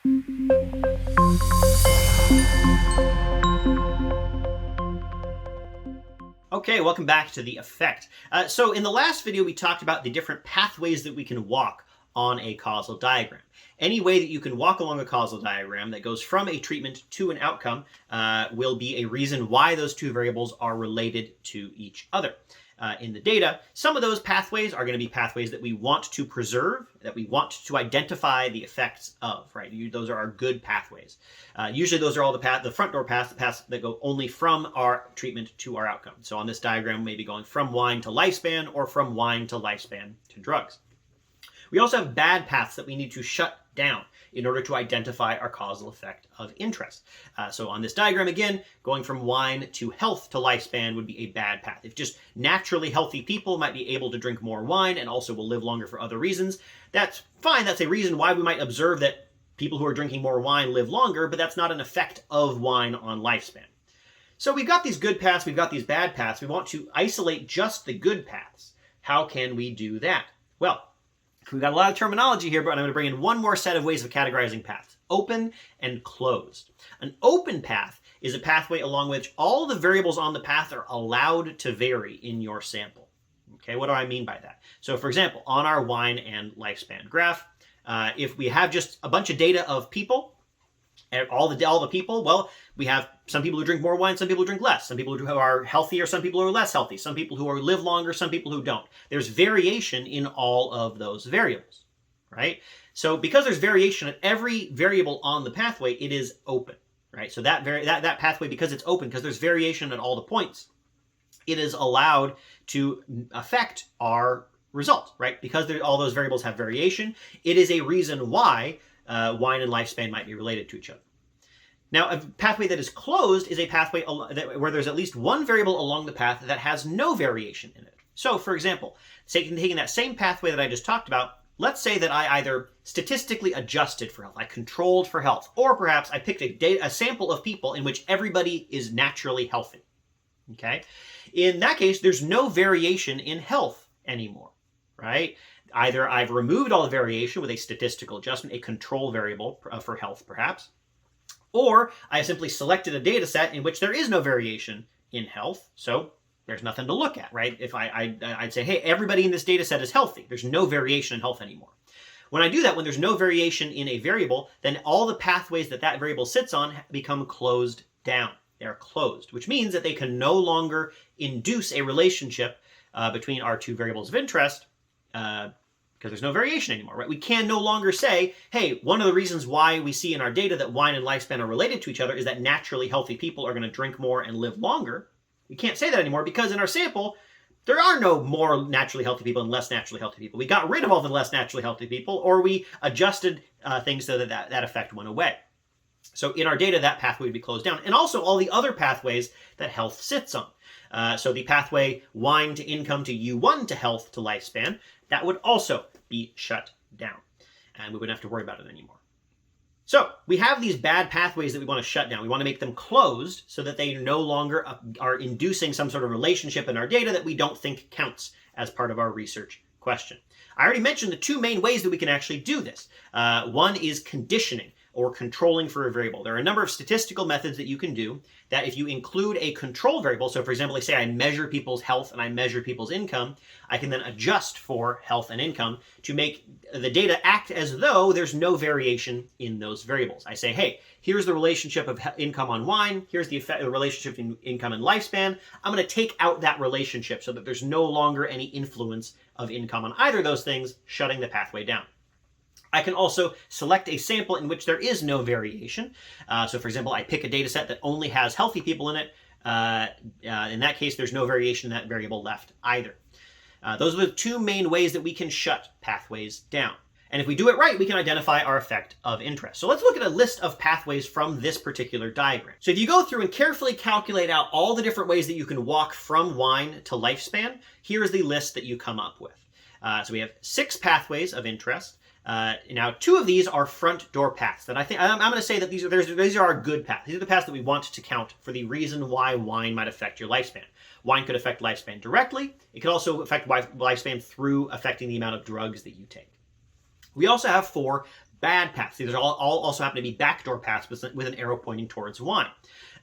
Okay, welcome back to the effect. So in the last video, we talked about the different pathways that we can walk on a causal diagram. Any way that you can walk along a causal diagram that goes from a treatment to an outcome will be a reason why those two variables are related to each other. In the data, some of those pathways are going to be pathways that we want to preserve, that we want to identify the effects of, right? Those are our good pathways. Usually those are all the front door paths, the paths that go only from our treatment to our outcome. So on this diagram, maybe going from wine to lifespan or from wine to lifespan to drugs. We also have bad paths that we need to shut down in order to identify our causal effect of interest. So on this diagram, again, going from wine to health to lifespan would be a bad path. If just naturally healthy people might be able to drink more wine and also will live longer for other reasons, that's fine. That's a reason why we might observe that people who are drinking more wine live longer, but that's not an effect of wine on lifespan. So we've got these good paths, we've got these bad paths. We want to isolate just the good paths. How can we do that? Well, we've got a lot of terminology here, but I'm going to bring in one more set of ways of categorizing paths: open and closed. An open path is a pathway along which all the variables on the path are allowed to vary in your sample. Okay, what do I mean by that? So for example, on our wine and lifespan graph, if we have just a bunch of data of people, all the people, well, we have some people who drink more wine, some people who drink less, some people who are healthier, some people who are less healthy, some people who live longer, some people who don't. There's variation in all of those variables, right? So because there's variation at every variable on the pathway, it is open, right? So that pathway, because it's open, because there's variation at all the points, it is allowed to affect our result, right? Because all those variables have variation, it is a reason why wine and lifespan might be related to each other. Now, a pathway that is closed is a pathway where there's at least one variable along the path that has no variation in it. So, for example, taking that same pathway that I just talked about, let's say that I either statistically adjusted for health, I controlled for health, or perhaps I picked a sample of people in which everybody is naturally healthy. Okay? In that case, there's no variation in health anymore, right? Either I've removed all the variation with a statistical adjustment, a control variable for health perhaps, or I simply selected a data set in which there is no variation in health, so there's nothing to look at, right? If I'd say, hey, everybody in this data set is healthy. There's no variation in health anymore. When I do that, when there's no variation in a variable, then all the pathways that variable sits on become closed down. They're closed, which means that they can no longer induce a relationship between our two variables of interest, because there's no variation anymore, right? We can no longer say, hey, one of the reasons why we see in our data that wine and lifespan are related to each other is that naturally healthy people are going to drink more and live longer. We can't say that anymore because in our sample, there are no more naturally healthy people and less naturally healthy people. We got rid of all the less naturally healthy people, or we adjusted things so that effect went away. So in our data, that pathway would be closed down. And also all the other pathways that health sits on. So the pathway wine to income to U1 to health to lifespan, that would also be shut down. And we wouldn't have to worry about it anymore. So we have these bad pathways that we want to shut down. We want to make them closed so that they no longer are inducing some sort of relationship in our data that we don't think counts as part of our research question. I already mentioned the two main ways that we can actually do this. One is conditioning, or controlling for a variable. There are a number of statistical methods that you can do that if you include a control variable, so for example, let's say I measure people's health and I measure people's income, I can then adjust for health and income to make the data act as though there's no variation in those variables. I say, hey, here's the relationship of income on wine, here's the relationship in income and lifespan. I'm going to take out that relationship so that there's no longer any influence of income on either of those things, shutting the pathway down. I can also select a sample in which there is no variation. So for example, I pick a data set that only has healthy people in it. In that case, there's no variation in that variable left either. Those are the two main ways that we can shut pathways down. And if we do it right, we can identify our effect of interest. So let's look at a list of pathways from this particular diagram. So if you go through and carefully calculate out all the different ways that you can walk from wine to lifespan, here's the list that you come up with. So we have 6 pathways of interest. Now, 2 of these are front door paths. And I'm going to say that these are our good paths. These are the paths that we want to count for the reason why wine might affect your lifespan. Wine could affect lifespan directly. It could also affect lifespan through affecting the amount of drugs that you take. We also have 4 bad paths. These all also happen to be backdoor paths with an arrow pointing towards wine.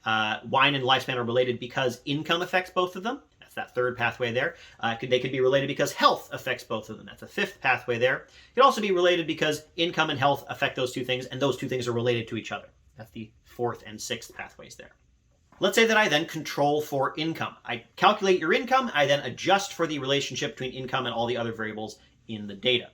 Wine and lifespan are related because income affects both of them. That's that third pathway there. They could be related because health affects both of them. That's a fifth pathway there. It could also be related because income and health affect those two things, and those two things are related to each other. That's the fourth and sixth pathways there. Let's say that I then control for income. I calculate your income, I then adjust for the relationship between income and all the other variables in the data.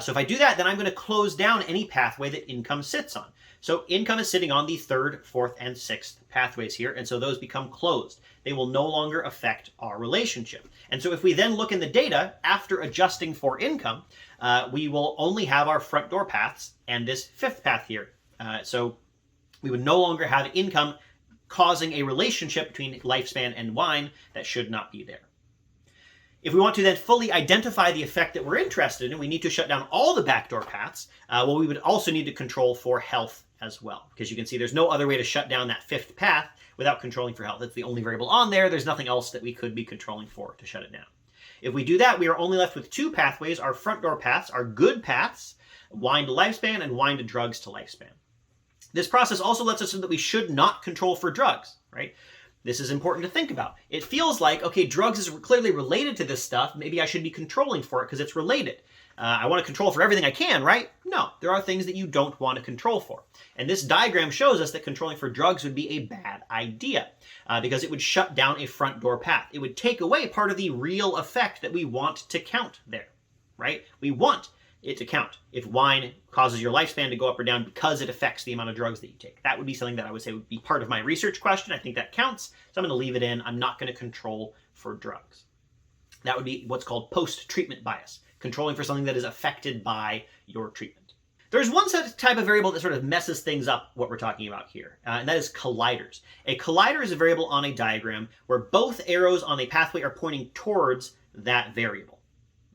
So if I do that, then I'm going to close down any pathway that income sits on. So income is sitting on the third, fourth, and sixth pathways here, and so those become closed. They will no longer affect our relationship. And so if we then look in the data, after adjusting for income, we will only have our front door paths and this fifth path here. So we would no longer have income causing a relationship between lifespan and wine that should not be there. If we want to then fully identify the effect that we're interested in, we need to shut down all the backdoor paths. We would also need to control for health as well, because you can see there's no other way to shut down that fifth path without controlling for health. It's the only variable on there. There's nothing else that we could be controlling for to shut it down. If we do that, we are only left with two pathways. Our front door paths are good paths, wine to lifespan and wine to drugs to lifespan. This process also lets us know that we should not control for drugs, right? This is important to think about. It feels like, okay, drugs is clearly related to this stuff. Maybe I should be controlling for it because it's related. I want to control for everything I can, right? No, there are things that you don't want to control for. And this diagram shows us that controlling for drugs would be a bad idea because it would shut down a front door path. It would take away part of the real effect that we want to count there, right? We want it to count. If wine causes your lifespan to go up or down because it affects the amount of drugs that you take. That would be something that I would say would be part of my research question. I think that counts, so I'm going to leave it in. I'm not going to control for drugs. That would be what's called post-treatment bias, controlling for something that is affected by your treatment. There's one type of variable that sort of messes things up, what we're talking about here, and that is colliders. A collider is a variable on a diagram where both arrows on a pathway are pointing towards that variable,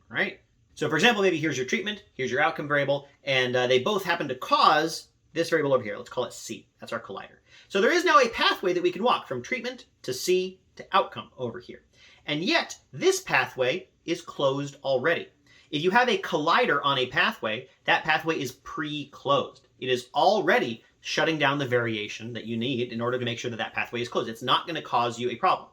right? So for example, maybe here's your treatment, here's your outcome variable, and they both happen to cause this variable over here. Let's call it C. That's our collider. So there is now a pathway that we can walk from treatment to C to outcome over here. And yet, this pathway is closed already. If you have a collider on a pathway, that pathway is pre-closed. It is already shutting down the variation that you need in order to make sure that that pathway is closed. It's not going to cause you a problem.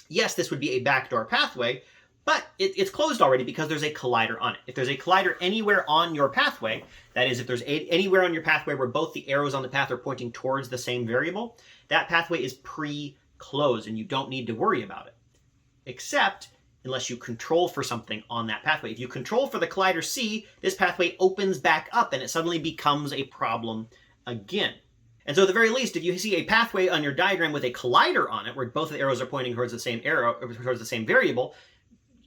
Yes, this would be a backdoor pathway, but it's closed already because there's a collider on it. If there's a collider anywhere on your pathway, that is, if there's anywhere on your pathway where both the arrows on the path are pointing towards the same variable, that pathway is pre-closed and you don't need to worry about it. Except unless you control for something on that pathway. If you control for the collider C, this pathway opens back up and it suddenly becomes a problem again. And so at the very least, if you see a pathway on your diagram with a collider on it, where both of the arrows are pointing towards the same arrow, or towards the same variable,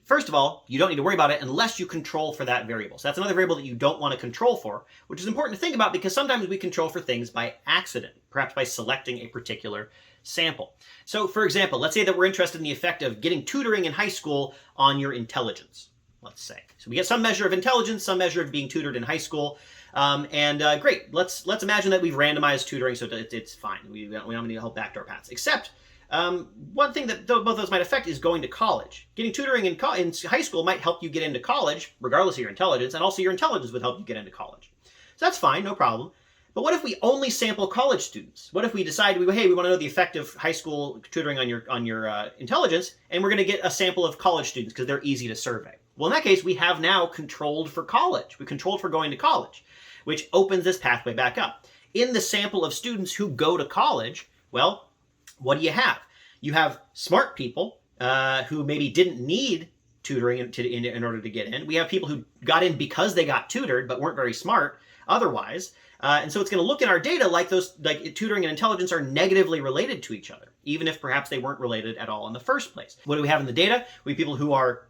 first of all, you don't need to worry about it unless you control for that variable. So that's another variable that you don't want to control for, which is important to think about because sometimes we control for things by accident, perhaps by selecting a particular sample. So for example, let's say that we're interested in the effect of getting tutoring in high school on your intelligence, let's say. So we get some measure of intelligence, some measure of being tutored in high school. Great, let's imagine that we've randomized tutoring so that it's fine. We don't need to help backdoor paths. Except one thing that both of those might affect is going to college. Getting tutoring in high school might help you get into college, regardless of your intelligence, and also your intelligence would help you get into college. So that's fine, no problem. But what if we only sample college students? What if we decide, hey, we want to know the effect of high school tutoring on your intelligence, and we're going to get a sample of college students because they're easy to survey? Well, in that case, we have now controlled for college. We controlled for going to college, which opens this pathway back up. In the sample of students who go to college, well, what do you have? You have smart people who maybe didn't need tutoring in order to get in. We have people who got in because they got tutored but weren't very smart otherwise. And so it's going to look in our data like tutoring and intelligence are negatively related to each other, even if perhaps they weren't related at all in the first place. What do we have in the data? We have people who are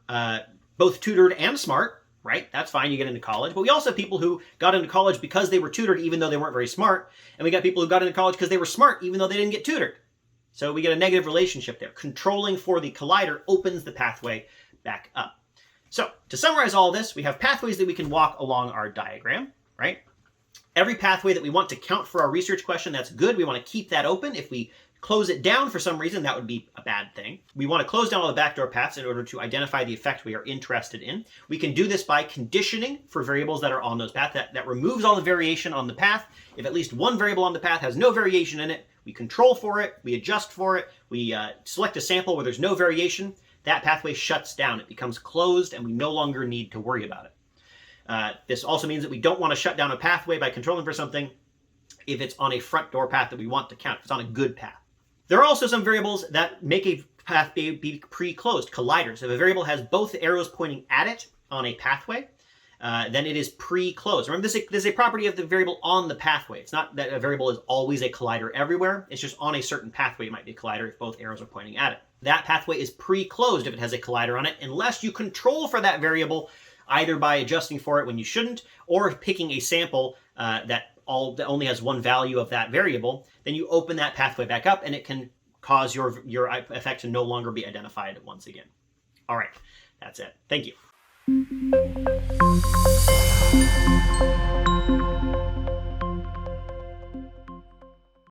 both tutored and smart, right? That's fine, you get into college. But we also have people who got into college because they were tutored even though they weren't very smart. And we got people who got into college because they were smart even though they didn't get tutored. So we get a negative relationship there. Controlling for the collider opens the pathway back up. So to summarize all this, we have pathways that we can walk along our diagram, right? Every pathway that we want to count for our research question, that's good. We want to keep that open. If we close it down for some reason, that would be a bad thing. We want to close down all the backdoor paths in order to identify the effect we are interested in. We can do this by conditioning for variables that are on those paths. That removes all the variation on the path. If at least one variable on the path has no variation in it, we control for it, we adjust for it, we select a sample where there's no variation. That pathway shuts down. It becomes closed, and we no longer need to worry about it. This also means that we don't want to shut down a pathway by controlling for something if it's on a front door path that we want to count, if it's on a good path. There are also some variables that make a path be pre-closed, colliders. If a variable has both arrows pointing at it on a pathway, then it is pre-closed. Remember, this is a property of the variable on the pathway. It's not that a variable is always a collider everywhere. It's just on a certain pathway it might be a collider if both arrows are pointing at it. That pathway is pre-closed if it has a collider on it, unless you control for that variable either by adjusting for it when you shouldn't, or picking a sample that only has one value of that variable. Then you open that pathway back up, and it can cause your effect to no longer be identified once again. All right, that's it. Thank you.